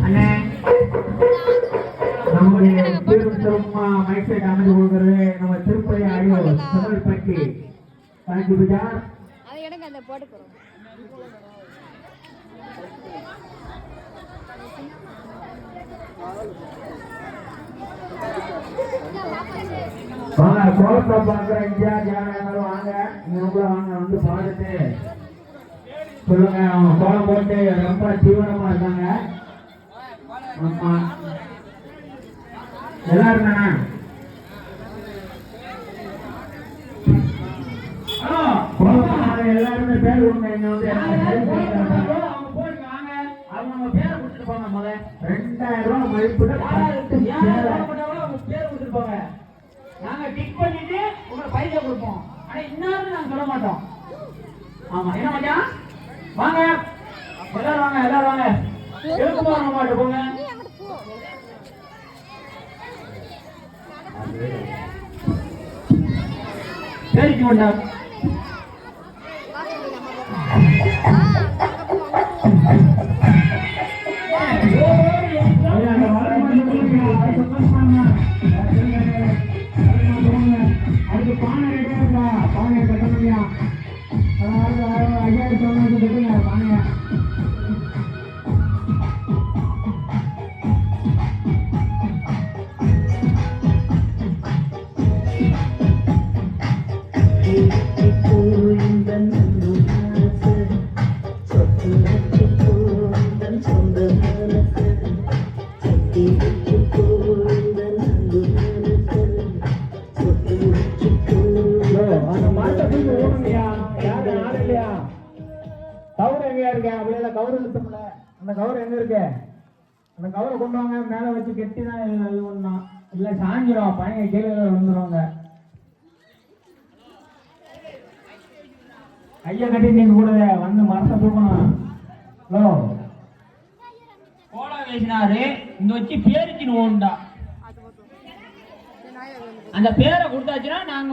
அண்ணே நம்முடைய திருத்தமா மைசைட் அமைந்து கொடுக்கிறது நம்ம திருப்பதி ஆய்வு செவல்பட்டி தேங்க்யூ விஜார். அது எனக்கு அந்த போட்டு போறோம். வாங்க கோலத்தை பார்க்குற இன்சார்ஜ் யாரும் வாங்க இவங்களுக்குள்ள வாங்க வந்து பார்த்துட்டு சொல்லுங்க. அவங்க கோலம் போட்டு ரொம்ப தீவிரமா இருக்காங்க. ஆமா எல்லாரும் தானே? எல்லாருமே பேர் கொடுங்க. இங்க வந்து அவங்க போயிட்டு வாங்க. அவங்க பேரை கொடுத்துட்டு போங்க. முதல்ல 2000 ரூபாய் மதிப்புள்ள பேர் கொடுத்துட்டு போங்க. நாங்க டிக் பண்ணிட்டு உங்களுக்கு பைசா கொடுப்போம். ஆனா இன்னும் நாங்க சொல்ல மாட்டோம். ஆமா என்ன மச்சான் வாங்க எல்லாரும் வாங்க எல்லாரும் வாங்க. எழுக்குமா மாட்டு போங்க. சரிக்கு மாட்டா அதுக்கு பானை ரெடியா இருக்கா? பானை கட்டணும்யா. 5000 கட்டுங்க பானைய. அந்த கவர் எங்க இருக்கு? அந்த கவரை கொண்டு வாங்க. மேல வச்சு கெட்டி தான் இது பண்ணணும். இல்ல சாஞ்சிரும். பையங்க கீழே விழுந்துருவாங்க. கைய கட்டி நீங்க கூட வந்து மரத்தை தூக்கணும். ஹலோ கோலா வேசினாரு இங்க வச்சு பேருச்சுன்னு ஓண்டா. அந்த பேரை கொடுத்தாச்சுன்னா நாங்க